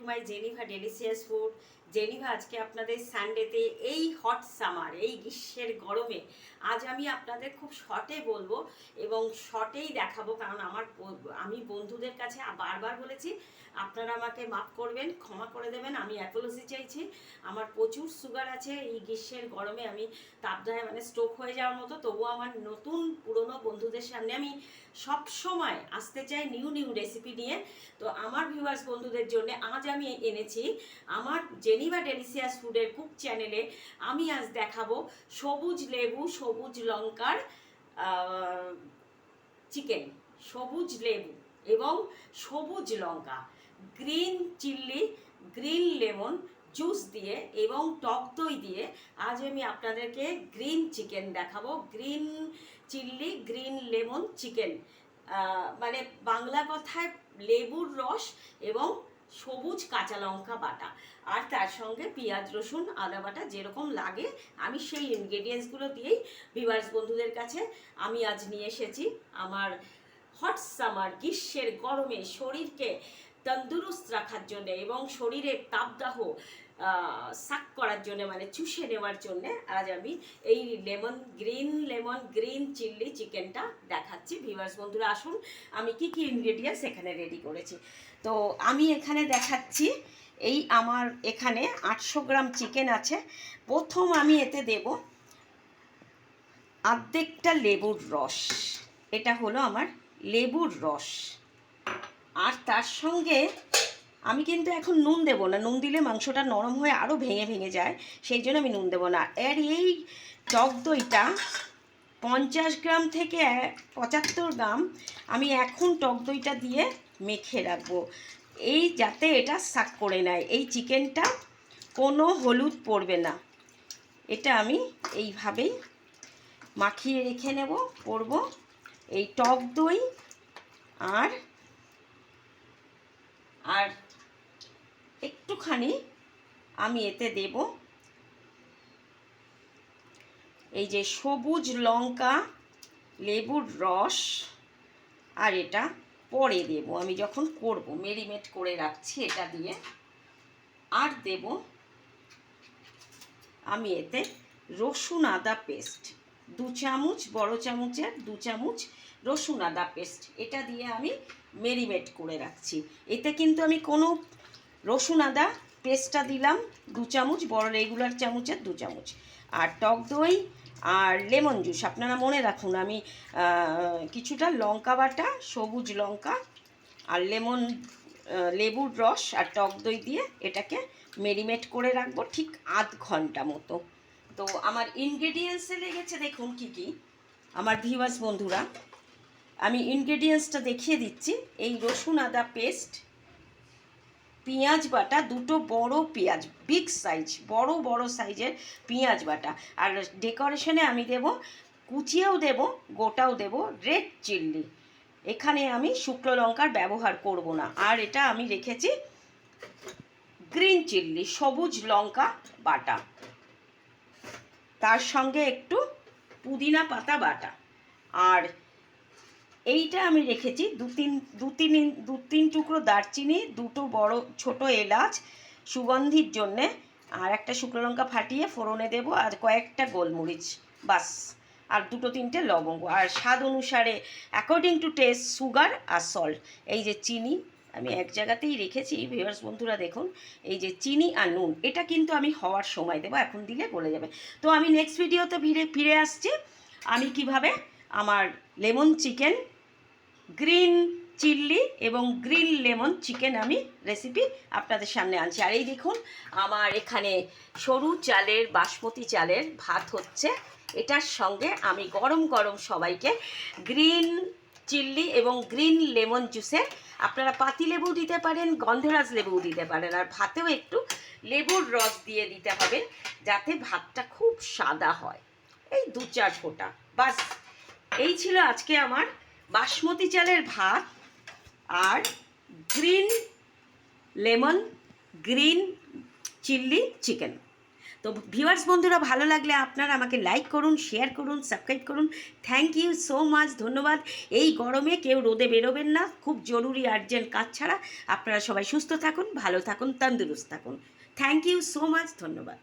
মাই Geneva delicious food. Geneva আজকে আপনাদের সানডেতে এই হট সামার, এই গ্রীষ্মের গরমে আজ আমি আপনাদের খুব শর্টে বলবো এবং শর্টেই দেখাবো, কারণ আমি বন্ধুদের কাছে বারবার বলেছি আপনারা আমাকে মাফ করবেন, ক্ষমা করে দেবেন, আমি অ্যাপোলজি চাইছি। আমার প্রচুর সুগার আছে, এই গ্রীষ্মের গরমে আমি তাপদাহে স্ট্রোক হয়ে যাওয়ার মতো, তবুও আমার নতুন পুরনো বন্ধুদের সামনে আমি সব সময় আসতে চাই নিউ রেসিপি নিয়ে। তো আমার ভিউয়ার্স বন্ধুদের জন্য আজ আমি এনেছি আমার জেনিভা ডেলিশিয়াস ফুডের কুক চ্যানেলে। আমি আজ দেখাবো সবুজ লেবু সবুজ লঙ্কার চিকেন, সবুজ লেবু এবং সবুজ লঙ্কা, গ্রিন চিল্লি, গ্রিন লেমন জুস দিয়ে এবং টক দই দিয়ে আজ আমি আপনাদেরকে গ্রিন চিকেন দেখাবো। গ্রিন চিল্লি গ্রিন লেমন চিকেন, মানে বাংলা কথায় লেবুর রস এবং সবুজ কাঁচা লঙ্কা বাটা, আর তার সঙ্গে পেঁয়াজ রসুন আদা বাটা যেরকম লাগে আমি সেই ইনগ্রেডিয়েন্টসগুলো দিয়েই ভিউয়ার্স বন্ধুদের কাছে আমি আজ নিয়ে এসেছি। আমার হট সামার গ্রীষ্মের গরমে শরীরকে তন্দুরুস্ত রাখার জন্যে এবং শরীরের তাপদাহ সাক করার জন্য, মানে চুষে নেওয়ার জন্য আজ আমি এই লেমন গ্রিন চিল্লি চিকেনটা দেখাচ্ছি। ভিউয়ার্স বন্ধুরা আসুন, আমি কি কি ইনগ্রেডিয়েন্টস এখানে রেডি করেছি। তো আমি এখানে দেখাচ্ছি, এই আমার এখানে 800 গ্রাম চিকেন আছে। প্রথম আমি এতে দেব অর্ধেকটা লেবুর রস, এটা হলো আমার লেবুর রস। আর তার সঙ্গে আমি কিন্তু এখন নুন দেবো না, নুন দিলে মাংসটা নরম হয়ে আরও ভেঙে ভেঙে যায়, সেই জন্য আমি নুন দেবো না। এর এই টক দইটা 50 গ্রাম থেকে 75 গ্রাম আমি এখন টক দইটা দিয়ে মেখে রাখবো, এই যাতে এটা সাক করে নেয়। এই চিকেনটা কোনো হলুদ পড়বে না, এটা আমি এইভাবেই মাখিয়ে রেখে নেব। করব এই টক দই আর আর একটুখানি আমি এতে দেব এই যে সবুজ লঙ্কা, লেবুর রস, আর এটা পরে দেব আমি যখন করব, মেরিনেট করে রাখছি এটা দিয়ে। আর দেব আমি এতে রসুন আদা পেস্ট 2 চামচ, বড় চামচের 2 চামচ রসুন আদা পেস্ট, এটা দিয়ে আমি মেরিনেট করে রাখছি। এতে কিন্তু আমি কোনো রসুন আদা পেস্টটা দিলাম 2 চামচ, বড় রেগুলার চামচের 2 চামচ। আর টক দই আর লেমন জুস, আপনারা মনে রাখুন আমি কিছুটা লঙ্কা বাটা, সবুজ লঙ্কা আর লেবুর রস আর টক দই দিয়ে এটাকে মেরিনেট করে রাখবো ঠিক আধ ঘন্টা মতো। তো আমার ইনগ্রেডিয়েন্টসে লেগেছে দেখুন কি কি আমার ভিউয়ার্স বন্ধুরা, আমি ইনগ্রেডিয়েন্টসটা দেখিয়ে দিচ্ছি। এই রসুন আদা পেস্ট, পেঁয়াজ বাটা, দুটো বড় পেঁয়াজ, বিগ সাইজ, বড় সাইজের পেঁয়াজ বাটা। আর ডেকোরেশনে আমি দেব, কুচিয়েও দেব, গোটাও দেব রেড চিল্লি, এখানে আমি শুকনো লঙ্কার ব্যবহার করব না। আর এটা আমি রেখেছি গ্রিন চিল্লি, সবুজ লঙ্কা বাটা, তার সঙ্গে একটু পুদিনা পাতা বাটা। আর এইটা আমি রেখেছি দু তিন টুকরো দারচিনি, দুটো বড় ছোট এলাচ সুগন্ধির জন্যে, আর একটা শুকনো লঙ্কা ফাটিয়ে ফোড়নে দেব, আর কয়েকটা গোলমরিচ, বাস, আর দুটো তিনটে লবঙ্গ, আর স্বাদ অনুসারে অ্যাকর্ডিং টু টেস্ট সুগার আর সল্ট। এই যে চিনি আমি এক জায়গাতেই রেখেছি ভিউয়ার্স বন্ধুরা, দেখুন এই যে চিনি আর নুন, এটা কিন্তু আমি হওয়ার সময় দেবো, এখন দিলে গলে যাবে। তো আমি নেক্সট ভিডিওতে ফিরে আসছি, আমি কিভাবে আমার লেমন চিকেন, গ্রিন চিল্লি এবং গ্রিন লেমন চিকেন আমি রেসিপি আপনাদের সামনে আনছি। আর এই দেখুন আমার এখানে সরু চালের, বাসমতি চালের ভাত হচ্ছে, এটার সঙ্গে আমি গরম গরম সবাইকে গ্রিন চিল্লি এবং গ্রিন লেমন জুসে, আপনারা পাতি লেবু দিতে পারেন, গন্ধরাজ লেবুও দিতে পারেন, আর ভাতেও একটু লেবুর রস দিয়ে দিতে হবে যাতে ভাতটা খুব সাদা হয়, এই 2-4 ফোঁটা, বাস। এই ছিল আজকে আমার বাসমতি চালের ভাত আর green lemon green chilli chicken. তো ভিউয়ার্স বন্ধুরা, ভালো লাগলে আপনারা আমাকে লাইক করুন, শেয়ার করুন, সাবস্ক্রাইব করুন। থ্যাংক ইউ সো মাচ, ধন্যবাদ। এই গরমে কেউ রোদে বেরোবেন না, খুব জরুরি আর্জেন্ট কাজ ছাড়া। আপনারা সবাই সুস্থ থাকুন, ভালো থাকুন, তন্দুরুস্ত থাকুন। থ্যাংক ইউ সো মাচ, ধন্যবাদ।